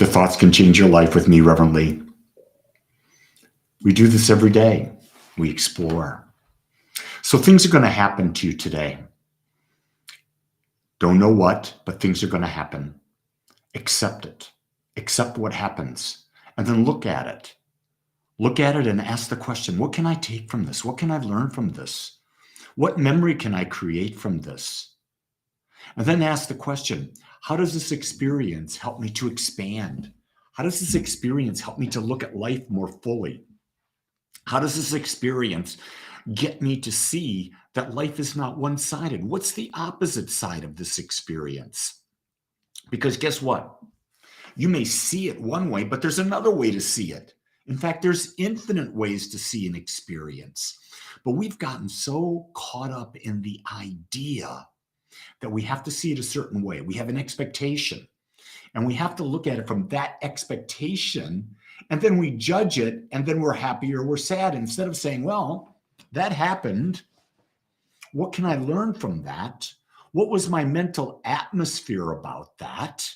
The thoughts can change your life with me, Reverend Lee. We do this every day. We explore. So things are going to happen to you today. Don't know what, but things are going to happen. Accept it. Accept what happens. And then look at it. Look at it and ask the question, what can I take from this? What can I learn from this? What memory can I create from this? And then ask the question, how does this experience help me to expand? How does this experience help me to look at life more fully? How does this experience get me to see that life is not one-sided? What's the opposite side of this experience? Because guess what? You may see it one way, but there's another way to see it. In fact, there's infinite ways to see an experience. But we've gotten so caught up in the idea that we have to see it a certain way. We have an expectation, and we have to look at it from that expectation, and then we judge it, and then we're happy or we're sad. Instead of saying, well, that happened. What can I learn from that? What was my mental atmosphere about that?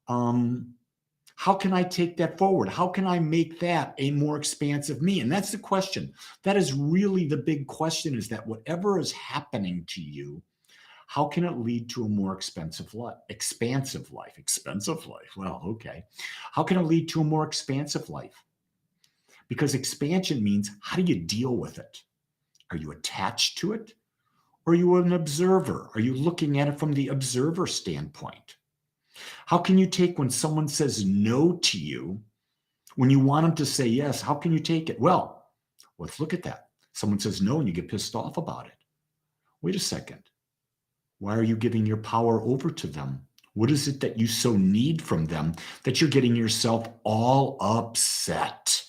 How can I take that forward? How can I make that a more expansive me? And that's the question. That is really the big question, is that whatever is happening to you, how can it lead to a more expansive life? Expansive life. Well, okay. How can it lead to a more expansive life? Because expansion means, how do you deal with it? Are you attached to it? Or are you an observer? Are you looking at it from the observer standpoint? How can you take when someone says no to you, when you want them to say yes? How can you take it? Well, let's look at that. Someone says no and you get pissed off about it. Wait a second. Why are you giving your power over to them? What is it that you so need from them that you're getting yourself all upset?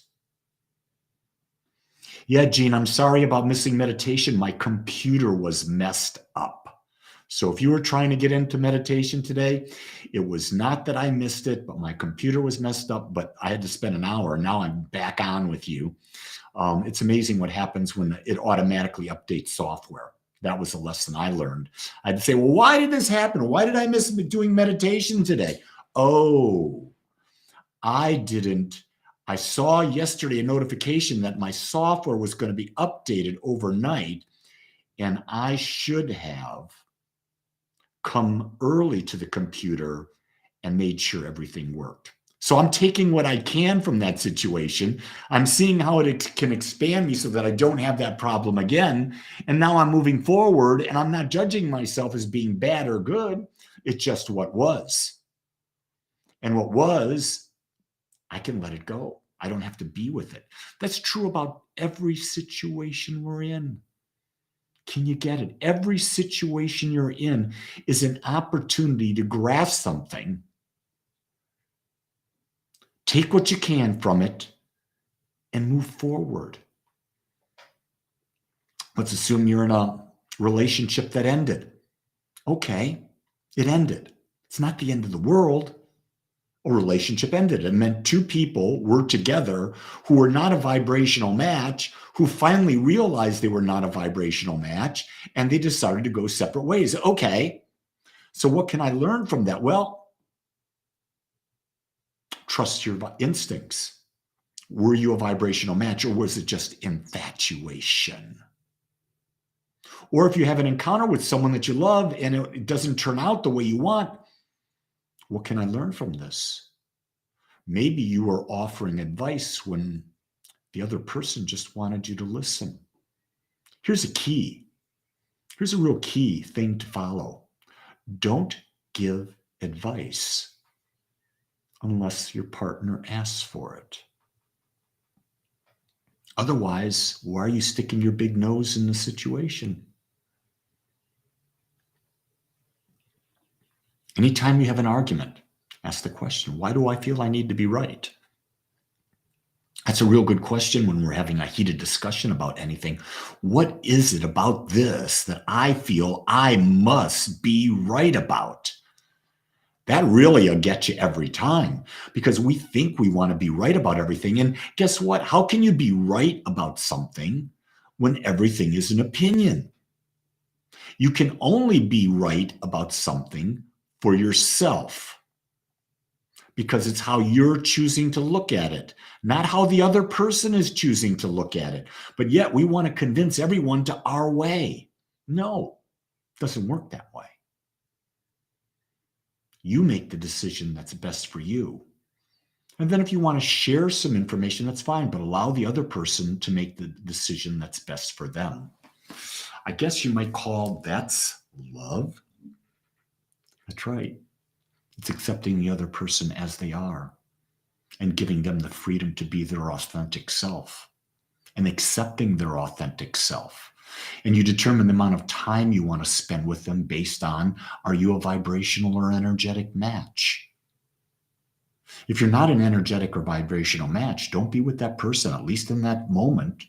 Yeah, Gene, I'm sorry about missing meditation. My computer was messed up. So if you were trying to get into meditation today, it was not that I missed it, but my computer was messed up, but I had to spend an hour. Now I'm back on with you. It's amazing what happens when it automatically updates software. That was a lesson I learned. I'd say, well, why did this happen? Why did I miss doing meditation today? Oh, I saw yesterday a notification that my software was going to be updated overnight, and I should have come early to the computer and made sure everything worked. So I'm taking what I can from that situation. I'm seeing how it can expand me so that I don't have that problem again. And now I'm moving forward, and I'm not judging myself as being bad or good. It's just what was. And what was, I can let it go. I don't have to be with it. That's true about every situation we're in. Can you get it? Every situation you're in is an opportunity to grasp something, take what you can from it, and move forward. Let's assume you're in a relationship that ended. Okay, it ended. It's not the end of the world. A relationship ended. It meant two people were together who were not a vibrational match, who finally realized they were not a vibrational match, and they decided to go separate ways. Okay, so what can I learn from that? Well, trust your instincts. Were you a vibrational match, or was it just infatuation? Or if you have an encounter with someone that you love and it doesn't turn out the way you want, what can I learn from this? Maybe you are offering advice when the other person just wanted you to listen. Here's a key. Here's a real key thing to follow. Don't give advice unless your partner asks for it. Otherwise, why are you sticking your big nose in the situation? Anytime you have an argument, ask the question, why do I feel I need to be right? That's a real good question when we're having a heated discussion about anything. What is it about this that I feel I must be right about? That really will get you every time, because we think we want to be right about everything. And guess what? How can you be right about something when everything is an opinion? You can only be right about something for yourself. because it's how you're choosing to look at it, not how the other person is choosing to look at it. But yet we want to convince everyone to our way. No, it doesn't work that way. You make the decision that's best for you. And then if you want to share some information, that's fine, but allow the other person to make the decision that's best for them. I guess you might call that's love. That's right. It's accepting the other person as they are and giving them the freedom to be their authentic self and accepting their authentic self. And you determine the amount of time you want to spend with them based on, are you a vibrational or energetic match? If you're not an energetic or vibrational match, don't be with that person, at least in that moment,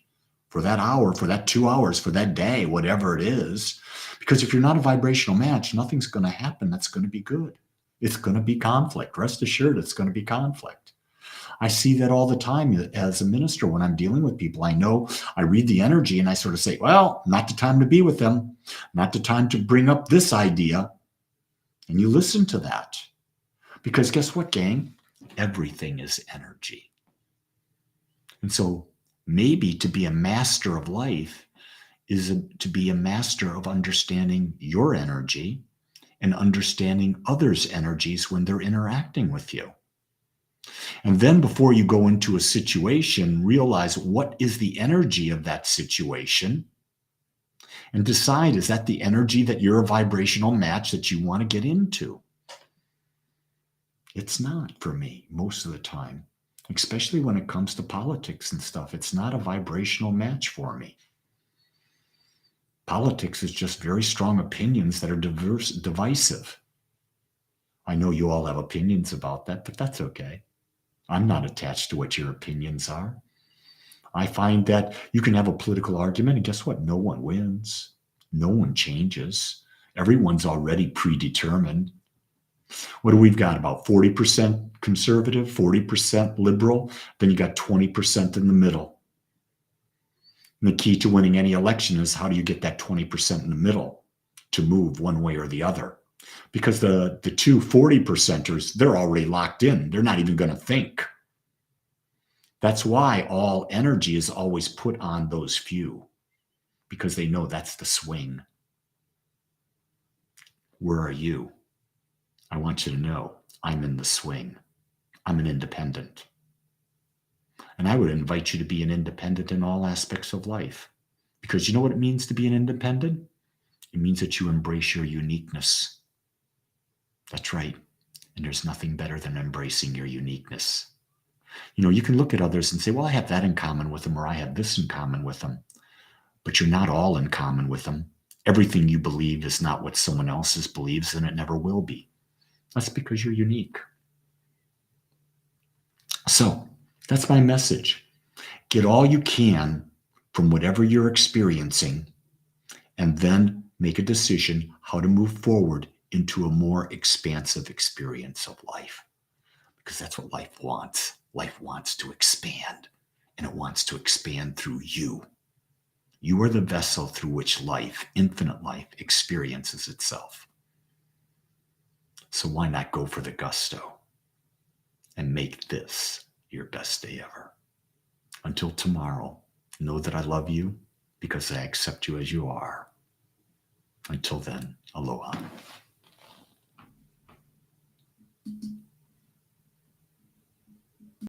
for that hour, for that 2 hours, for that day, whatever it is. Because if you're not a vibrational match, nothing's going to happen that's going to be good. It's going to be conflict. Rest assured, it's going to be conflict. I see that all the time as a minister when I'm dealing with people. I know I read the energy and I sort of say, well, not the time to be with them, not the time to bring up this idea. And you listen to that. Because guess what, gang? Everything is energy. And so maybe to be a master of life is to be a master of understanding your energy and understanding others' energies when they're interacting with you. And then before you go into a situation, realize what is the energy of that situation and decide, is that the energy that you're a vibrational match that you want to get into? It's not for me most of the time, especially when it comes to politics and stuff. It's not a vibrational match for me. Politics is just very strong opinions that are divisive. I know you all have opinions about that, but that's okay. I'm not attached to what your opinions are. I find that you can have a political argument, and guess what? No one wins. No one changes. Everyone's already predetermined. What do we've got? About 40% conservative, 40% liberal. Then you got 20% in the middle. And the key to winning any election is, how do you get that 20% in the middle to move one way or the other? Because the two 40%ers, they're already locked in. They're not even going to think. That's why all energy is always put on those few, because they know that's the swing. Where are you? I want you to know I'm in the swing. I'm an independent. And I would invite you to be an independent in all aspects of life. Because you know what it means to be an independent? It means that you embrace your uniqueness. That's right. And there's nothing better than embracing your uniqueness. You know, you can look at others and say, well, I have that in common with them, or I have this in common with them. But you're not all in common with them. Everything you believe is not what someone else's believes, and it never will be. That's because you're unique. So that's my message. Get all you can from whatever you're experiencing, and then make a decision how to move forward into a more expansive experience of life. Because that's what life wants. Life wants to expand, and it wants to expand through you. You are the vessel through which life, infinite life, experiences itself. So why not go for the gusto and make this your best day ever? Until tomorrow, know that I love you because I accept you as you are. Until then, aloha.